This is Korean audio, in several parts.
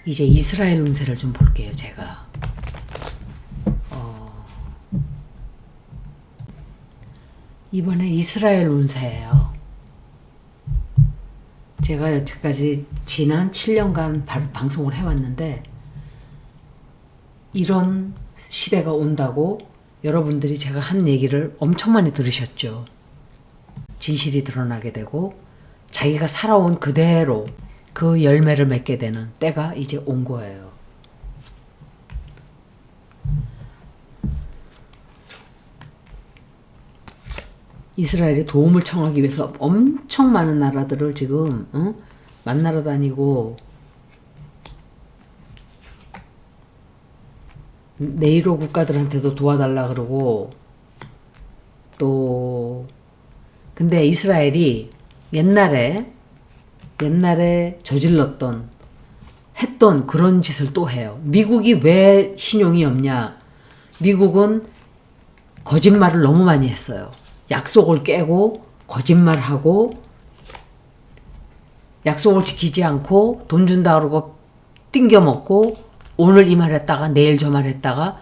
이제 이스라엘 운세를 좀 볼게요, 제가. 이번에 이스라엘 운세예요. 제가 여태까지 지난 7년간 방송을 해왔는데 이런 시대가 온다고 여러분들이 제가 한 얘기를 엄청 많이 들으셨죠. 진실이 드러나게 되고 자기가 살아온 그대로 그 열매를 맺게 되는 때가 이제 온 거예요. 이스라엘이 도움을 청하기 위해서 엄청 많은 나라들을 지금 만나러 다니고 네이로 국가들한테도 도와달라 그러고 또 근데 이스라엘이 옛날에 저질렀던 했던 그런 짓을 또 해요. 미국이 왜 신용이 없냐? 미국은 거짓말을 너무 많이 했어요. 약속을 깨고 거짓말하고 약속을 지키지 않고 돈 준다 그러고 띵겨먹고 오늘 이 말 했다가 내일 저 말 했다가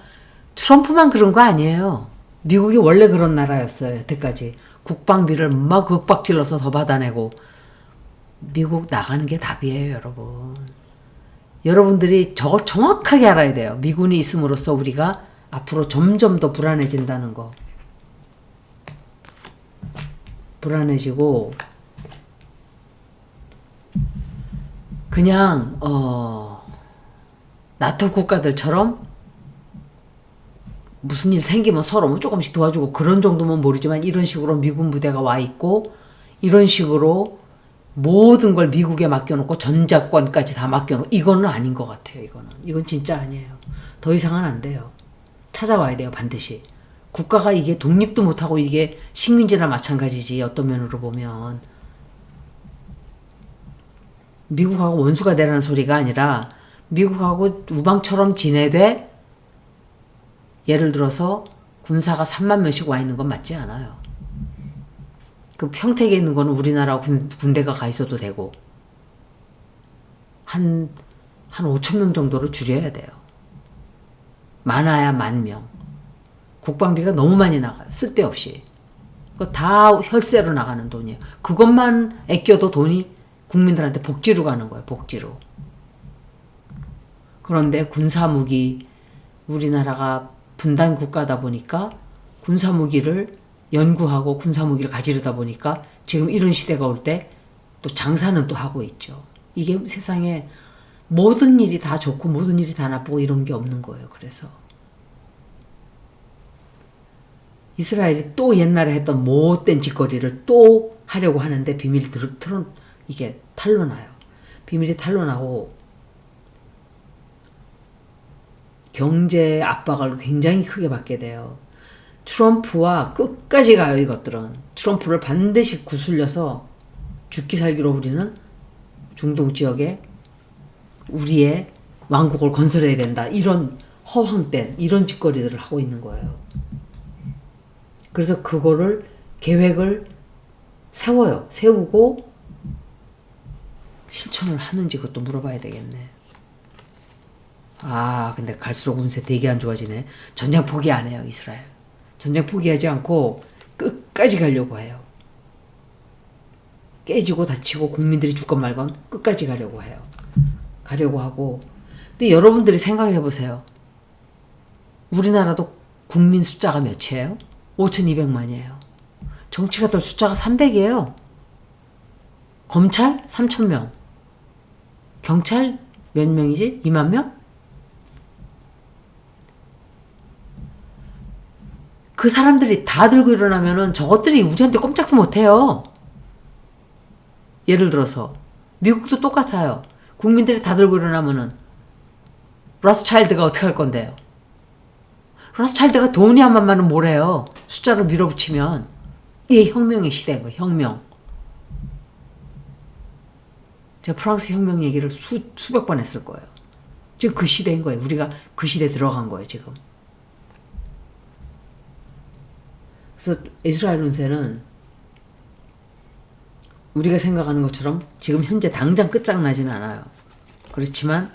트럼프만 그런 거 아니에요. 미국이 원래 그런 나라였어요. 여태까지. 국방비를 막 윽박질러서 더 받아내고 미국 나가는 게 답이에요, 여러분. 여러분들이 저걸 정확하게 알아야 돼요. 미군이 있음으로써 우리가 앞으로 점점 더 불안해진다는 거. 불안해지고 그냥 나토 국가들처럼 무슨 일 생기면 서로 뭐 조금씩 도와주고 그런 정도면 모르지만 이런 식으로 미군 부대가 와 있고 이런 식으로 모든 걸 미국에 맡겨놓고 전작권까지 다 맡겨놓고 이거는 아닌 것 같아요. 이건 진짜 아니에요. 더 이상은 안 돼요. 찾아와야 돼요. 반드시. 국가가 이게 독립도 못하고 이게 식민지나 마찬가지지. 어떤 면으로 보면 미국하고 원수가 되라는 소리가 아니라 미국하고 우방처럼 지내되 예를 들어서 군사가 3만 명씩 와 있는 건 맞지 않아요. 그 평택에 있는 거는 우리나라 군대가 가 있어도 되고 한 5천 명 정도로 줄여야 돼요. 많아야 10,000명. 국방비가 너무 많이 나가요. 쓸데없이. 그거 다 혈세로 나가는 돈이에요. 그것만 아껴도 돈이 국민들한테 복지로 가는 거예요. 복지로. 그런데 군사무기 우리나라가 분단 국가다 보니까 군사무기를 연구하고 군사무기를 가지려다 보니까 지금 이런 시대가 올 때 또 장사는 또 하고 있죠. 이게 세상에 모든 일이 다 좋고 모든 일이 다 나쁘고 이런 게 없는 거예요. 그래서 이스라엘이 또 옛날에 했던 못된 짓거리를 또 하려고 하는데 비밀이 이게 탄로나요. 비밀이 탄로나고 경제 압박을 굉장히 크게 받게 돼요. 트럼프와 끝까지 가요. 이것들은. 트럼프를 반드시 구슬려서 죽기 살기로 우리는 중동 지역에 우리의 왕국을 건설해야 된다. 이런 허황된 이런 짓거리들을 하고 있는 거예요. 그래서 그거를 계획을 세워요. 세우고 실천을 하는지 그것도 물어봐야 되겠네. 근데 갈수록 운세 되게 안 좋아지네. 전쟁 포기 안 해요, 이스라엘. 전쟁 포기하지 않고 끝까지 가려고 해요. 깨지고 다치고 국민들이 죽건 말건 끝까지 가려고 해요. 가려고 하고. 근데 여러분들이 생각해 보세요. 우리나라도 국민 숫자가 몇이에요? 5,200만이에요. 정치가들 숫자가 300이에요. 검찰 3,000명. 경찰 몇 명이지? 2만 명? 그 사람들이 다 들고 일어나면은 저것들이 우리한테 꼼짝도 못해요. 예를 들어서 미국도 똑같아요. 국민들이 다 들고 일어나면은 로스차일드가 어떻게 할 건데요? 로스차일드가 돈이 한 만만은 뭐래요? 숫자로 밀어붙이면 이게 혁명의 시대인 거예요. 혁명. 제가 프랑스 혁명 얘기를 수백 번 했을 거예요. 지금 그 시대인 거예요. 우리가 그 시대에 들어간 거예요. 지금. 그래서 이스라엘 운세는 우리가 생각하는 것처럼 지금 현재 당장 끝장나지는 않아요. 그렇지만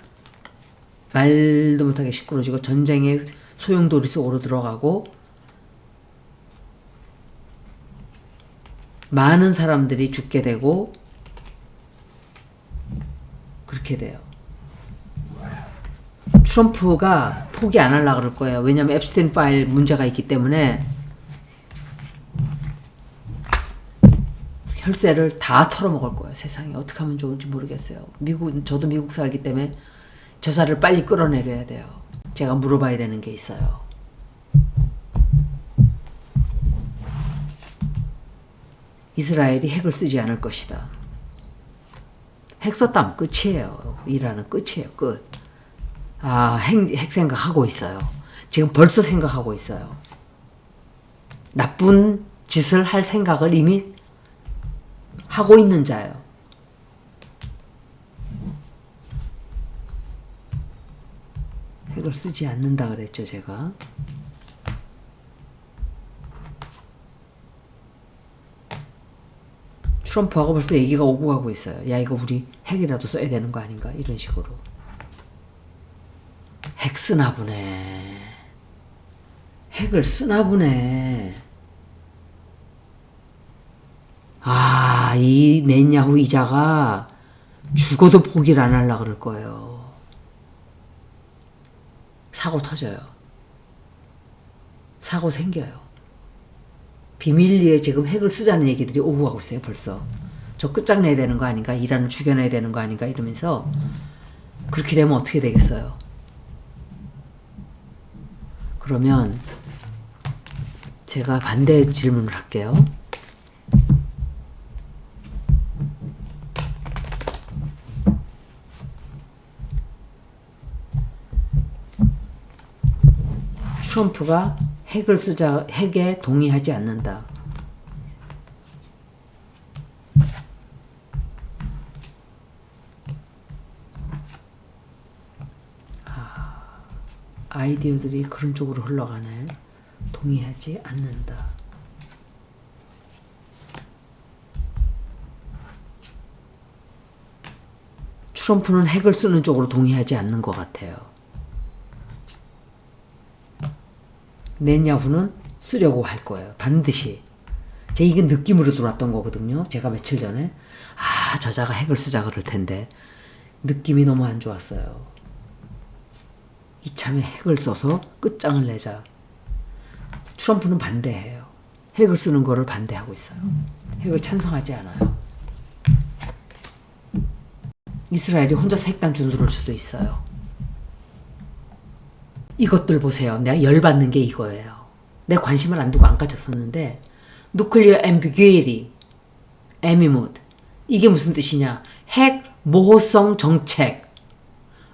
말도 못하게 시끄러지고 전쟁의 소용돌이 속으로 들어가고 많은 사람들이 죽게 되고 그렇게 돼요. 트럼프가 포기 안 하려고 그럴 거예요. 왜냐하면 앱스테인 파일 문제가 있기 때문에 혈세를 다 털어먹을 거예요. 세상에 어떻게 하면 좋을지 모르겠어요. 저도 미국 살기 때문에 저사를 빨리 끌어내려야 돼요. 제가 물어봐야 되는 게 있어요. 이스라엘이 핵을 쓰지 않을 것이다. 핵 썼다면 끝이에요. 이란은 끝이에요. 끝. 핵 생각하고 있어요. 지금 벌써 생각하고 있어요. 나쁜 짓을 할 생각을 이미 하고 있는 자예요. 핵을 쓰지 않는다 그랬죠, 제가. 트럼프하고 벌써 얘기가 오고 가고 있어요. 야, 이거 우리 핵이라도 써야 되는 거 아닌가? 이런 식으로. 핵 쓰나 보네. 핵을 쓰나 보네. 이 넷냐후 이자가 죽어도 포기를 안 하려고 그럴 거예요. 사고 터져요. 사고 생겨요. 비밀리에 지금 핵을 쓰자는 얘기들이 오고 가고 있어요. 벌써. 저 끝장내야 되는 거 아닌가? 이란을 죽여내야 되는 거 아닌가? 이러면서 그렇게 되면 어떻게 되겠어요? 그러면 제가 반대 질문을 할게요. 트럼프가 핵에 동의하지 않는다. 아이디어들이 그런 쪽으로 흘러가네. 동의하지 않는다. 트럼프는 핵을 쓰는 쪽으로 동의하지 않는 것 같아요. 넷냐후는 쓰려고 할 거예요. 반드시. 이게 느낌으로 들어왔던 거거든요. 제가 며칠 전에 저자가 핵을 쓰자 그럴 텐데 느낌이 너무 안 좋았어요. 이참에 핵을 써서 끝장을 내자. 트럼프는 반대해요. 핵을 쓰는 거를 반대하고 있어요. 핵을 찬성하지 않아요. 이스라엘이 혼자서 핵단추를 누를 수도 있어요. 이것들 보세요. 내가 열받는 게 이거예요. 내 관심을 안 두고 안 가졌었는데 Nuclear Ambiguity, Amimud 이게 무슨 뜻이냐? 핵 모호성 정책.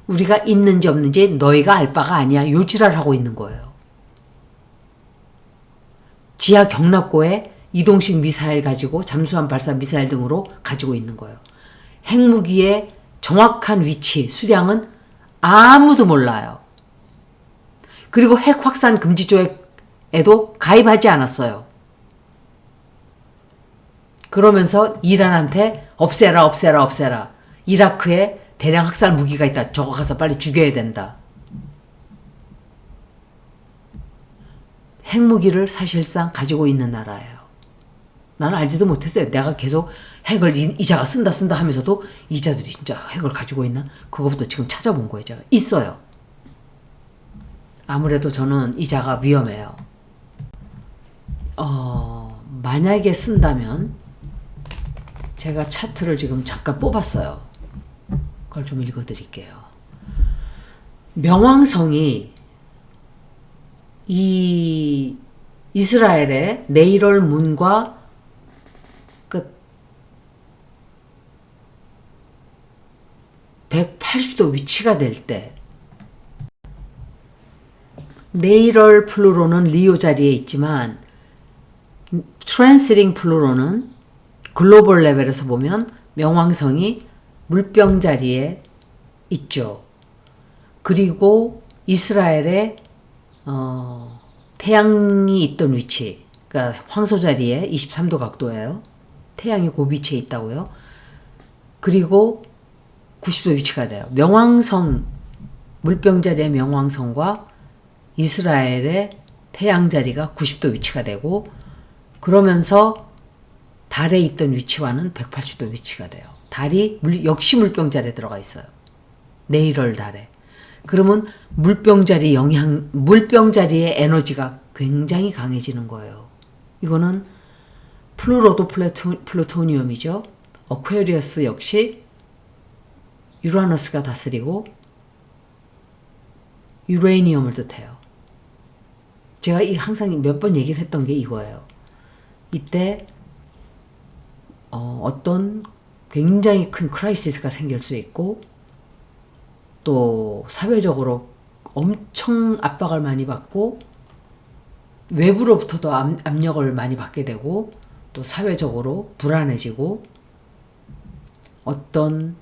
우리가 있는지 없는지 너희가 알 바가 아니야. 요지랄 하고 있는 거예요. 지하 경납고에 이동식 미사일 가지고 잠수함 발사 미사일 등으로 가지고 있는 거예요. 핵무기의 정확한 위치, 수량은 아무도 몰라요. 그리고 핵 확산 금지 조약에도 가입하지 않았어요. 그러면서 이란한테 없애라. 이라크에 대량 학살 무기가 있다. 저거 가서 빨리 죽여야 된다. 핵무기를 사실상 가지고 있는 나라예요. 나는 알지도 못했어요. 내가 계속 핵을 이자가 쓴다 하면서도 이자들이 진짜 핵을 가지고 있나? 그거부터 지금 찾아본 거예요. 제가. 있어요. 아무래도 저는 이자가 위험해요. 만약에 쓴다면 제가 차트를 지금 잠깐 뽑았어요. 그걸 좀 읽어드릴게요. 명왕성이 이 이스라엘의 네이럴 문과 그 180도 위치가 될 때 네이럴 플루로는 리오 자리에 있지만 트랜시팅 플루로는 글로벌 레벨에서 보면 명왕성이 물병 자리에 있죠. 그리고 이스라엘의 태양이 있던 위치, 그러니까 황소 자리에 23도 각도예요. 태양이 그 위치에 있다고요. 그리고 90도 위치가 돼요. 명왕성 물병자리의 명왕성과 이스라엘의 태양자리가 90도 위치가 되고, 그러면서 달에 있던 위치와는 180도 위치가 돼요. 달이 역시 물병자리에 들어가 있어요. 내일월 달에. 그러면 물병자리의 에너지가 굉장히 강해지는 거예요. 이거는 플루로도 플루토니움이죠. 어퀘리어스 역시 유라너스가 다스리고 유레니엄을 뜻해요. 제가 항상 몇 번 얘기를 했던 게 이거예요. 이때 어떤 굉장히 큰 크라이시스가 생길 수 있고, 또 사회적으로 엄청 압박을 많이 받고, 외부로부터도 압력을 많이 받게 되고, 또 사회적으로 불안해지고, 어떤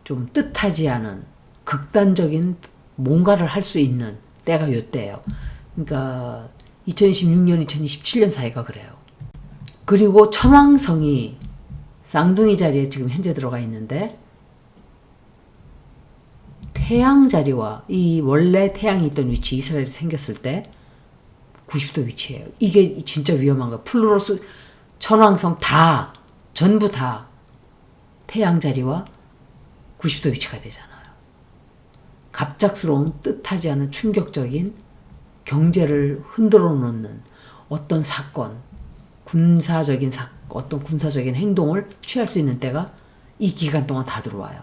좀 뜻하지 않은 극단적인 뭔가를 할 수 있는 때가 요때예요. 그러니까 2026년, 2027년 사이가 그래요. 그리고 천왕성이 쌍둥이 자리에 지금 현재 들어가 있는데, 태양 자리와 이 원래 태양이 있던 위치, 이스라엘이 생겼을 때 90도 위치예요. 이게 진짜 위험한 거예요. 플루로스, 천왕성 다, 전부 다 태양 자리와 90도 위치가 되잖아요. 갑작스러운 뜻하지 않은 충격적인 경제를 흔들어 놓는 어떤 사건, 어떤 군사적인 행동을 취할 수 있는 때가 이 기간 동안 다 들어와요.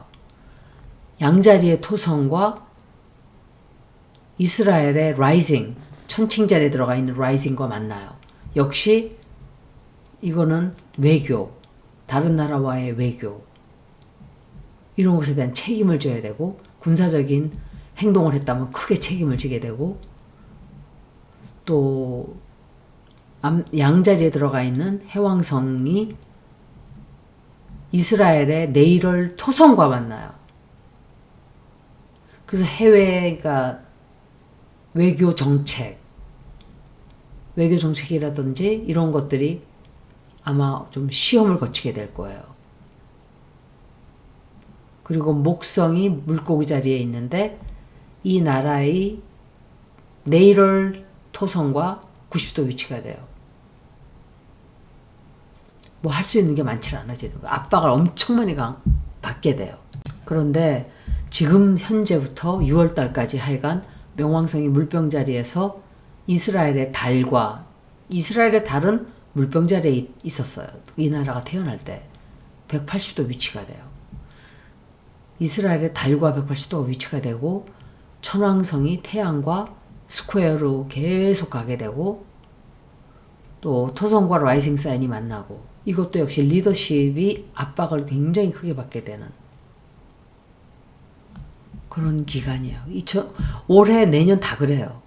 양자리의 토성과 이스라엘의 라이징, 천칭자리에 들어가 있는 라이징과 만나요. 역시 이거는 외교, 다른 나라와의 외교, 이런 것에 대한 책임을 져야 되고, 군사적인 행동을 했다면 크게 책임을 지게 되고, 또 양자리에 들어가 있는 해왕성이 이스라엘의 내일월 토성과 만나요. 그래서 해외가 외교 정책이라든지 이런 것들이 아마 좀 시험을 거치게 될 거예요. 그리고 목성이 물고기 자리에 있는데, 이 나라의 내일월 토성과 90도 위치가 돼요. 뭐 할 수 있는 게 많지 않아지는 거예요. 압박을 엄청 많이 받게 돼요. 그런데 지금 현재부터 6월 달까지 하여간 명왕성이 물병 자리에서 이스라엘의 달은 물병 자리에 있었어요. 이 나라가 태어날 때 180도 위치가 돼요. 이스라엘의 달과 180도가 위치가 되고, 천왕성이 태양과 스퀘어로 계속 가게 되고, 또 토성과 라이징 사인이 만나고, 이것도 역시 리더십이 압박을 굉장히 크게 받게 되는 그런 기간이에요. 올해 내년 다 그래요.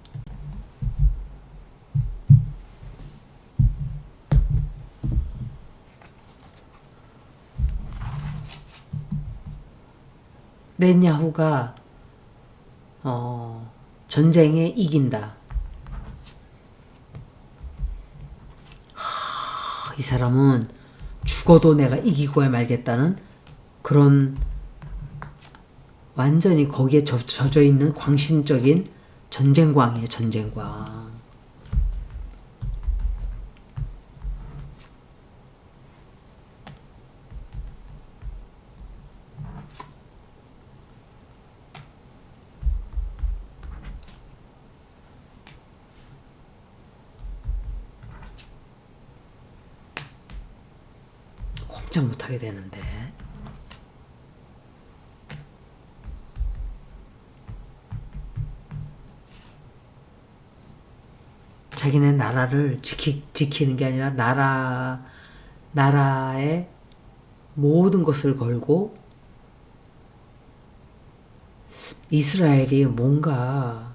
넷냐후가 전쟁에 이긴다. 이 사람은 죽어도 내가 이기고야 말겠다는 그런 완전히 거기에 젖어 있는 광신적인 전쟁광이에요. 전쟁광. 꼼짝 못하게 되는데, 자기네 나라를 지키는 게 아니라 나라의 모든 것을 걸고, 이스라엘이 뭔가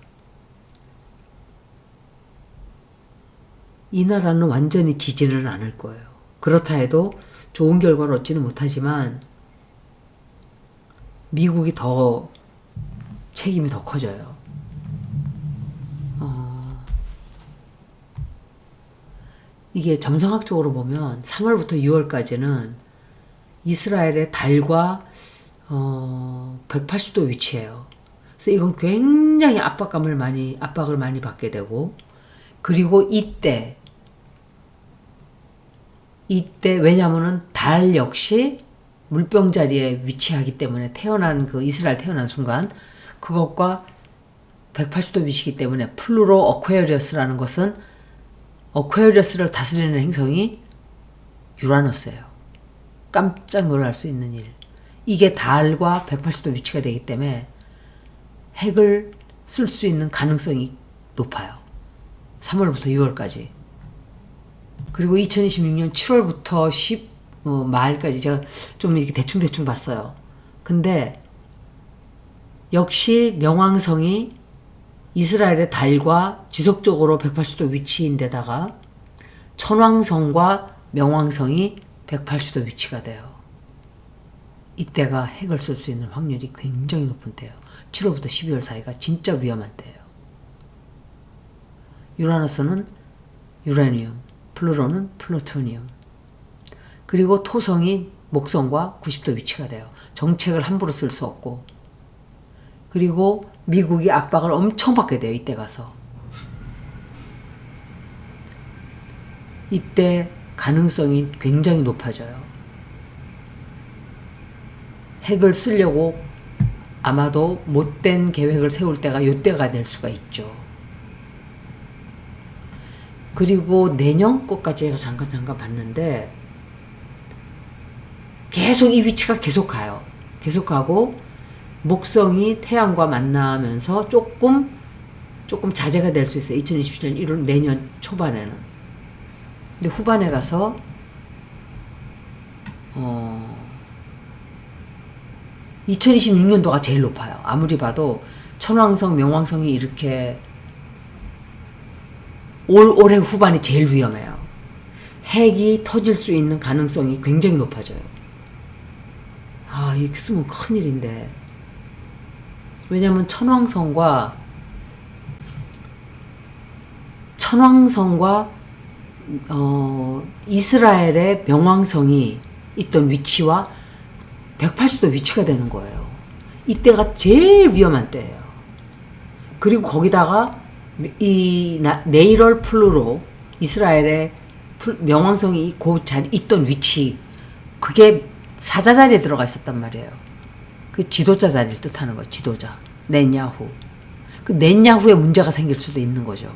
이 나라는 완전히 지지는 않을 거예요. 그렇다 해도 좋은 결과를 얻지는 못하지만 미국이 더 책임이 더 커져요. 이게 점성학적으로 보면 3월부터 6월까지는 이스라엘의 달과 180도 위치예요. 그래서 이건 굉장히 압박을 많이 받게 되고, 그리고 이때 왜냐면은 달 역시 물병 자리에 위치하기 때문에 이스라엘 태어난 순간 그것과 180도 위치이기 때문에 플루로 어퀘어리어스라는 것은 어퀘어리어스를 다스리는 행성이 유라너스예요. 깜짝 놀랄 수 있는 일. 이게 달과 180도 위치가 되기 때문에 핵을 쓸 수 있는 가능성이 높아요. 3월부터 6월까지. 그리고 2026년 7월부터 10 말까지 제가 좀 이렇게 대충 봤어요. 근데 역시 명왕성이 이스라엘의 달과 지속적으로 180도 위치인 데다가 천왕성과 명왕성이 180도 위치가 돼요. 이때가 핵을 쓸 수 있는 확률이 굉장히 높은 때예요. 7월부터 12월 사이가 진짜 위험한 때예요. 유라너스는 유라늄, 플루토는 플루토늄. 그리고 토성이 목성과 90도 위치가 돼요. 정책을 함부로 쓸 수 없고. 그리고 미국이 압박을 엄청 받게 돼요. 이때 가서. 이때 가능성이 굉장히 높아져요. 핵을 쓰려고 아마도 못된 계획을 세울 때가 이때가 될 수가 있죠. 그리고 내년 것까지 제가 잠깐 봤는데 계속 이 위치가 계속 가요. 계속 가고 목성이 태양과 만나면서 조금 자제가 될 수 있어요. 2027년 1월 내년 초반에는. 근데 후반에 가서 2026년도가 제일 높아요. 아무리 봐도 천왕성, 명왕성이 이렇게 올해 후반이 제일 위험해요. 핵이 터질 수 있는 가능성이 굉장히 높아져요. 이거 쓰면 큰일인데. 왜냐면 천왕성과 이스라엘의 명왕성이 있던 위치와 180도 위치가 되는 거예요. 이때가 제일 위험한 때예요. 그리고 거기다가 네이럴 플루로 이스라엘의 명왕성이 그 자리 있던 위치, 그게 사자 자리에 들어가 있었단 말이에요. 그 지도자 자리를 뜻하는 거예요. 지도자. 넷냐후. 그 넷냐후에 문제가 생길 수도 있는 거죠.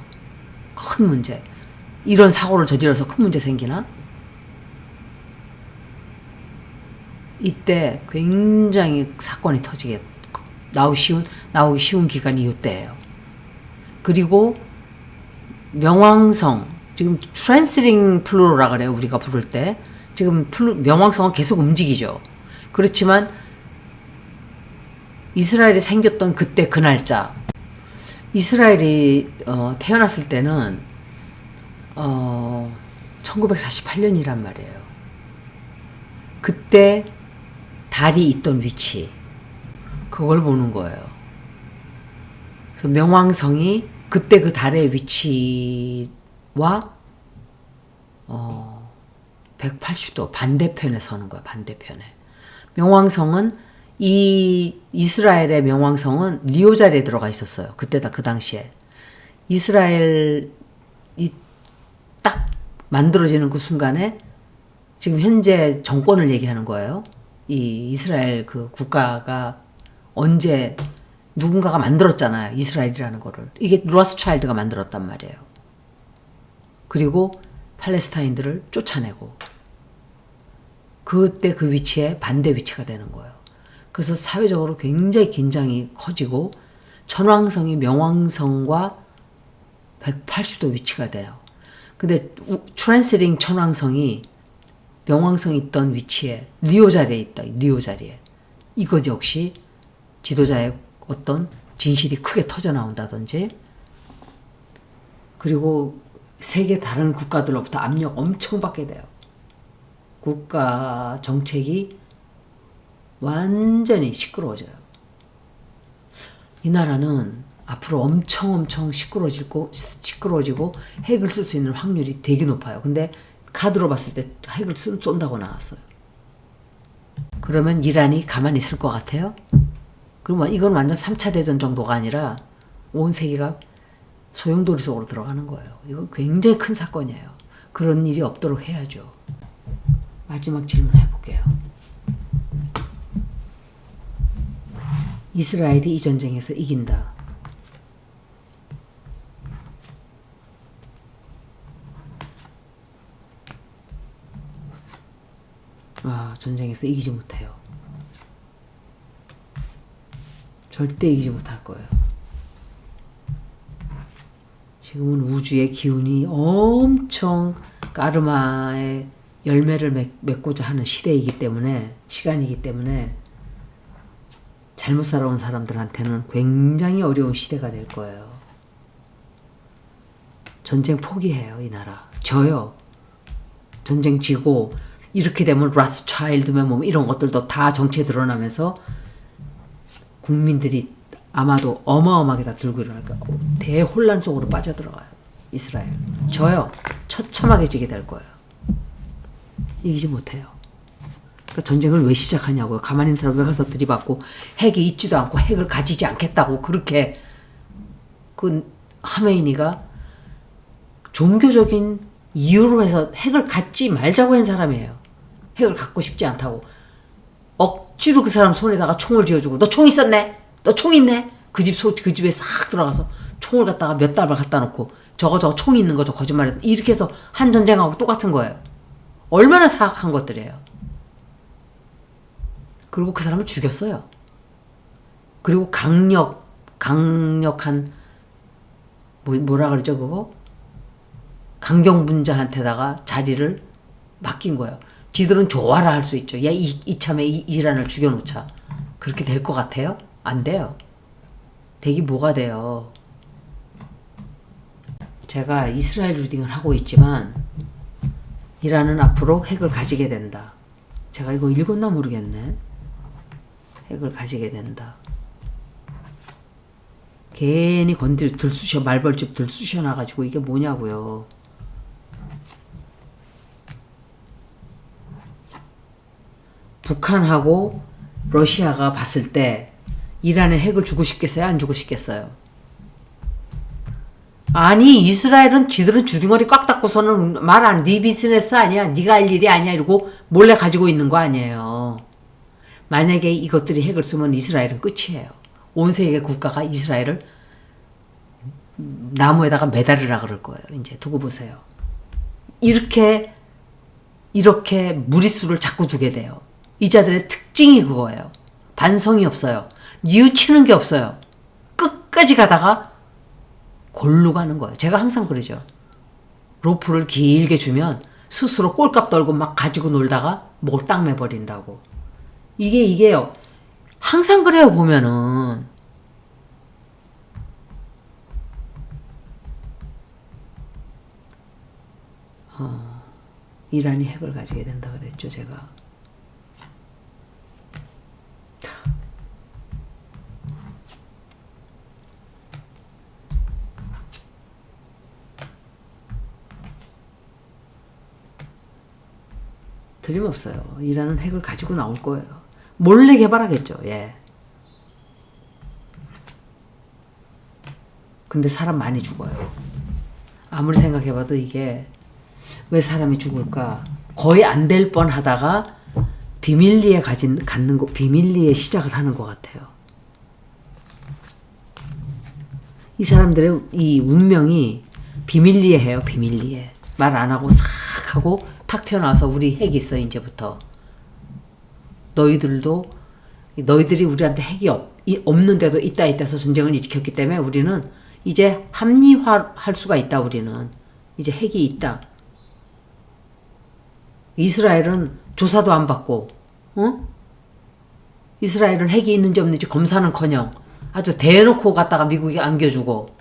큰 문제. 이런 사고를 저질러서 큰 문제 생기나? 이때 굉장히 사건이 터지게 나오기 쉬운 기간이 이때예요. 그리고 명왕성, 지금 트랜스링 플루로라 그래요. 우리가 부를 때. 지금 명왕성은 계속 움직이죠. 그렇지만 이스라엘이 생겼던 그때 그 날짜, 이스라엘이 태어났을 때는 1948년이란 말이에요. 그때 달이 있던 위치, 그걸 보는 거예요. 그래서 명왕성이 그때 그 달의 위치와 180도 반대편에 서는 거야. 반대편에. 명왕성은 이스라엘의 명왕성은 리오 자리에 들어가 있었어요. 그때다 그 당시에. 이스라엘이 딱 만들어지는 그 순간에 지금 현재 정권을 얘기하는 거예요. 이 이스라엘 그 국가가 언제 누군가가 만들었잖아요. 이스라엘이라는 거를. 이게 로스차일드가 만들었단 말이에요. 그리고 팔레스타인들을 쫓아내고 그때 그 위치에 반대 위치가 되는 거예요. 그래서 사회적으로 굉장히 긴장이 커지고 천왕성이 명왕성과 180도 위치가 돼요. 근데 트랜스링 천왕성이 명왕성이 있던 위치에 리오 자리에 있다. 리오 자리에. 이것 역시 지도자의 어떤 진실이 크게 터져 나온다든지, 그리고 세계 다른 국가들로부터 압력 엄청 받게 돼요. 국가 정책이 완전히 시끄러워져요. 이 나라는 앞으로 엄청 시끄러워지고 핵을 쓸 수 있는 확률이 되게 높아요. 근데 카드로 봤을 때 핵을 쏜다고 나왔어요. 그러면 이란이 가만히 있을 것 같아요? 그러면 이건 완전 3차 대전 정도가 아니라 온 세계가 소용돌이 속으로 들어가는 거예요. 이거 굉장히 큰 사건이에요. 그런 일이 없도록 해야죠. 마지막 질문 해볼게요. 이스라엘이 이 전쟁에서 이긴다. 전쟁에서 이기지 못해요. 절대 이기지 못할 거예요. 지금은 우주의 기운이 엄청 까르마의 열매를 맺고자 하는 시대이기 때문에, 시간이기 때문에 잘못 살아온 사람들한테는 굉장히 어려운 시대가 될 거예요. 전쟁 포기해요, 이 나라. 져요. 전쟁 지고 이렇게 되면 라스차일드면 뭐 이런 것들도 다 정체에 드러나면서 국민들이 아마도 어마어마하게 다 들고 일어날 거예요. 대혼란 속으로 빠져들어가요. 이스라엘. 져요. 처참하게 지게 될 거예요. 이기지 못해요. 그러니까 전쟁을 왜 시작하냐고요. 가만히 있는 사람 왜 가서 들이받고 핵이 있지도 않고 핵을 가지지 않겠다고 그렇게 그 하메이니가 종교적인 이유로 해서 핵을 갖지 말자고 한 사람이에요. 핵을 갖고 싶지 않다고. 억지로 그 사람 손에다가 총을 쥐어주고 너 총 있었네? 너 총 있네? 그 집에 싹 들어가서 총을 갖다가 몇 달을 갖다 놓고 저거 총 있는 거죠. 거짓말해서. 이렇게 해서 한 전쟁하고 똑같은 거예요. 얼마나 사악한 것들이에요. 그리고 그 사람을 죽였어요. 그리고 강력한 뭐라 그러죠 그거? 강경분자한테다가 자리를 맡긴 거예요. 지들은 좋아라 할 수 있죠. 야, 이참에 이란을 죽여놓자. 그렇게 될 것 같아요? 안 돼요. 되기 뭐가 돼요. 제가 이스라엘 리딩을 하고 있지만 이란은 앞으로 핵을 가지게 된다. 제가 이거 읽었나 모르겠네. 핵을 가지게 된다. 괜히 말벌집 들쑤셔놔가지고 이게 뭐냐고요. 북한하고 러시아가 봤을 때 이란에 핵을 주고 싶겠어요? 안 주고 싶겠어요? 아니 이스라엘은 지들은 주둥아리 꽉 닫고서는 네 비즈니스 아니야. 네가 할 일이 아니야. 이러고 몰래 가지고 있는 거 아니에요. 만약에 이것들이 핵을 쓰면 이스라엘은 끝이에요. 온 세계 국가가 이스라엘을 나무에다가 매달으라 그럴 거예요. 이제 두고 보세요. 이렇게 무리수를 자꾸 두게 돼요. 이자들의 특징이 그거예요. 반성이 없어요. 뉘우치는 게 없어요. 끝까지 가다가 골로 가는 거예요. 제가 항상 그러죠. 로프를 길게 주면 스스로 꼴값 떨고 막 가지고 놀다가 목을 딱 매버린다고. 이게요. 항상 그래요, 보면은. 이란이 핵을 가지게 된다 그랬죠, 제가. 틀림없어요. 이란은 핵을 가지고 나올 거예요. 몰래 개발하겠죠. 예. 근데 사람 많이 죽어요. 아무리 생각해봐도 이게 왜 사람이 죽을까? 거의 안 될 뻔하다가 비밀리에 비밀리에 시작을 하는 것 같아요. 이 사람들의 이 운명이 비밀리에 해요. 비밀리에. 말 안 하고 싹 하고 탁 튀어나와서 우리 핵이 있어 이제부터. 너희들이 우리한테 핵이 없는데도 있다 해서 전쟁을 일으켰기 때문에 우리는 이제 합리화할 수가 있다. 우리는 이제 핵이 있다. 이스라엘은 조사도 안 받고, 이스라엘은 핵이 있는지 없는지 검사는커녕 아주 대놓고 갖다가 미국이 안겨주고.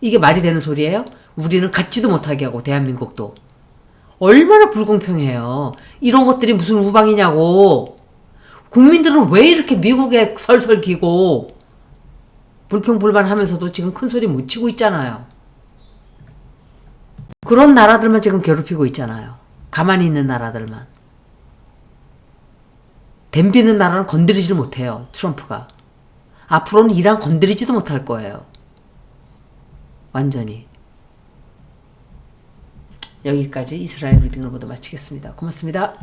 이게 말이 되는 소리예요? 우리는 갖지도 못하게 하고 대한민국도. 얼마나 불공평해요. 이런 것들이 무슨 우방이냐고. 국민들은 왜 이렇게 미국에 설설 기고 불평불만하면서도 지금 큰 소리 못 치고 있잖아요. 그런 나라들만 지금 괴롭히고 있잖아요. 가만히 있는 나라들만. 덤비는 나라는 건드리질 못해요. 트럼프가. 앞으로는 이란 건드리지도 못할 거예요. 완전히. 여기까지 이스라엘 리딩을 모두 마치겠습니다. 고맙습니다.